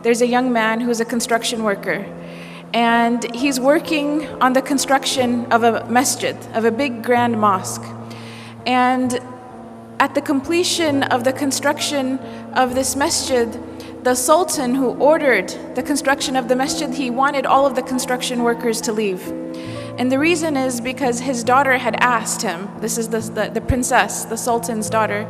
there's a young man who's a construction worker. And he's working on the construction of a masjid, of a big grand mosque. And at the completion of the construction of this masjid, the sultan who ordered the construction of the masjid, he wanted all of the construction workers to leave. And the reason is because his daughter had asked him, this is the princess, the sultan's daughter,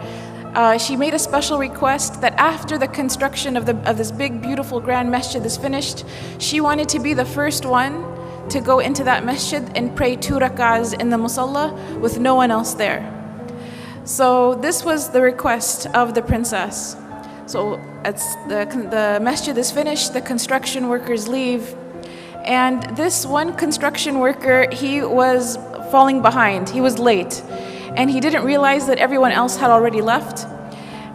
she made a special request that after the construction of this big, beautiful, grand masjid is finished, she wanted to be the first one to go into that masjid and pray 2 rak'ahs in the musalla with no one else there. So this was the request of the princess. So the masjid is finished, the construction workers leave, and this one construction worker, he was falling behind, he was late, and he didn't realize that everyone else had already left,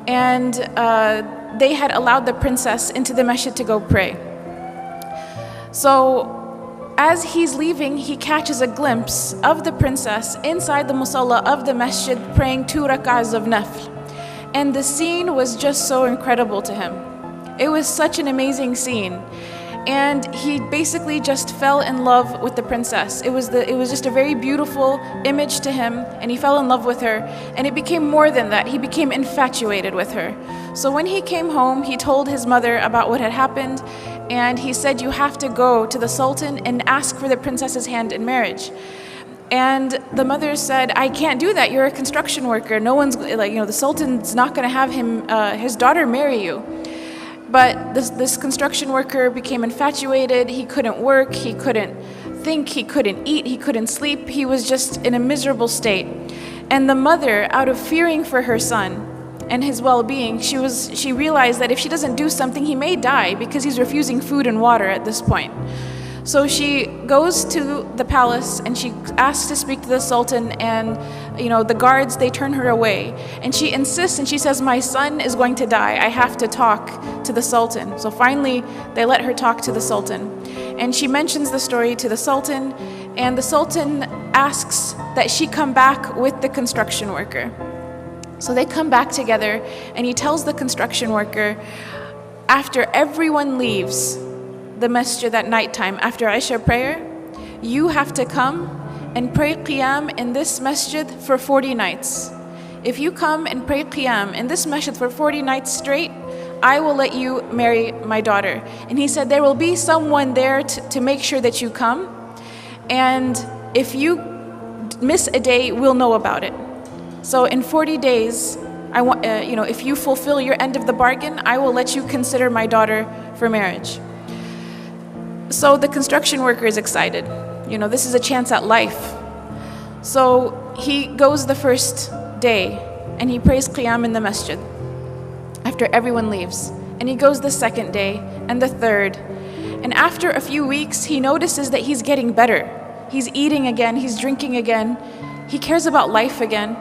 and they had allowed the princess into the masjid to go pray. So as he's leaving, he catches a glimpse of the princess inside the musalla of the masjid praying 2 rak'ahs of nafl. And the scene was just so incredible to him. It was such an amazing scene. And he basically just fell in love with the princess. It was just a very beautiful image to him, and he fell in love with her. And it became more than that. He became infatuated with her. So when he came home, he told his mother about what had happened, and he said, "You have to go to the sultan and ask for the princess's hand in marriage." And the mother said, "I can't do that. You're a construction worker. No one's the sultan's not going to have his daughter marry you." But this construction worker became infatuated. He couldn't work. He couldn't think. He couldn't eat. He couldn't sleep. He was just in a miserable state. And the mother, out of fearing for her son and his well-being, she realized that if she doesn't do something, he may die because he's refusing food and water at this point. So she goes to the palace and she asks to speak to the sultan, and the guards, they turn her away. And she insists and she says, "My son is going to die. I have to talk to the sultan." So finally, they let her talk to the sultan. And she mentions the story to the sultan, and the sultan asks that she come back with the construction worker. So they come back together, and he tells the construction worker, after everyone leaves the masjid at nighttime, after Isha prayer, you have to come and pray qiyam in this masjid for 40 nights. If you come and pray qiyam in this masjid for 40 nights straight, I will let you marry my daughter. And he said, there will be someone there to make sure that you come. And if you miss a day, we'll know about it. So in 40 days, if you fulfill your end of the bargain, I will let you consider my daughter for marriage. So the construction worker is excited. This is a chance at life. So he goes the first day and he prays qiyam in the masjid after everyone leaves. And he goes the second day and the third. And after a few weeks, he notices that he's getting better. He's eating again, he's drinking again. He cares about life again.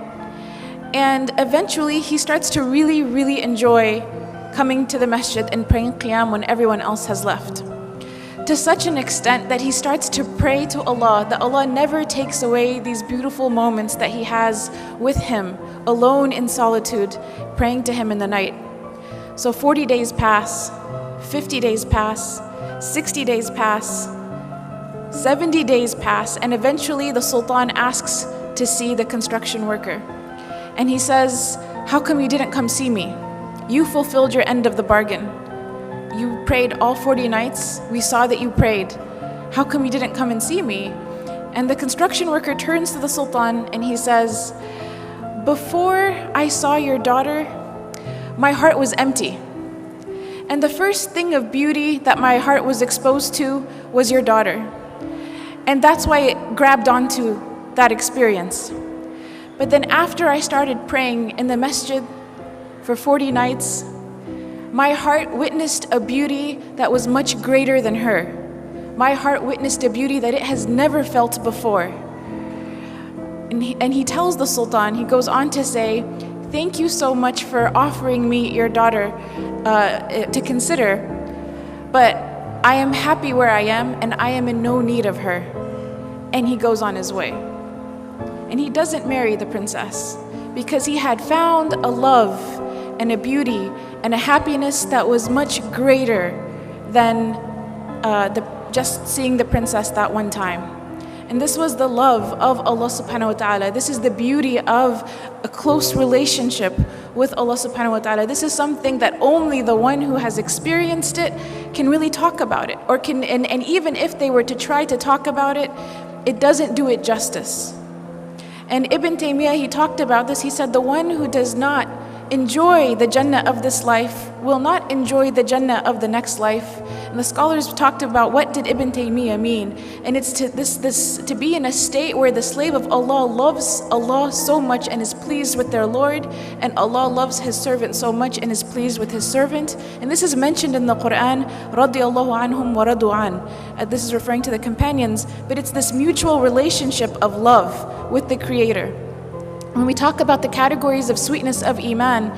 And eventually he starts to really, really enjoy coming to the masjid and praying qiyam when everyone else has left. To such an extent that he starts to pray to Allah, that Allah never takes away these beautiful moments that he has with him, alone in solitude, praying to him in the night. So 40 days pass, 50 days pass, 60 days pass, 70 days pass, and eventually the sultan asks to see the construction worker. And he says, "How come you didn't come see me? You fulfilled your end of the bargain. You prayed all 40 nights. We saw that you prayed. How come you didn't come and see me?" And the construction worker turns to the sultan and he says, "Before I saw your daughter, my heart was empty. And the first thing of beauty that my heart was exposed to was your daughter. And that's why it grabbed onto that experience. But then after I started praying in the masjid for 40 nights, my heart witnessed a beauty that was much greater than her. My heart witnessed a beauty that it has never felt before." And he tells the sultan, he goes on to say, "Thank you so much for offering me your daughter to consider, but I am happy where I am and I am in no need of her." And he goes on his way. And he doesn't marry the princess because he had found a love and a beauty and a happiness that was much greater than just seeing the princess that one time. And this was the love of Allah subhanahu wa ta'ala. This is the beauty of a close relationship with Allah subhanahu wa ta'ala. This is something that only the one who has experienced it can really talk about it. Or can, and even if they were to try to talk about it, it doesn't do it justice. And Ibn Taymiyyah, he talked about this. He said, the one who does not enjoy the Jannah of this life will not enjoy the Jannah of the next life. And the scholars talked about what did Ibn Taymiyyah mean. And it's to be in a state where the slave of Allah loves Allah so much and is pleased with their Lord, and Allah loves His servant so much and is pleased with His servant. And this is mentioned in the Quran, radiyallahu anhum wa radu an. This is referring to the companions, but it's this mutual relationship of love with the Creator. When we talk about the categories of sweetness of Iman,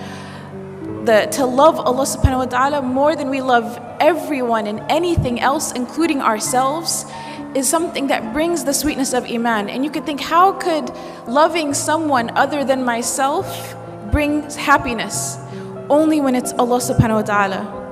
to love Allah subhanahu wa ta'ala more than we love everyone and anything else, including ourselves, is something that brings the sweetness of Iman. And you could think, how could loving someone other than myself bring happiness? Only when it's Allah subhanahu wa ta'ala.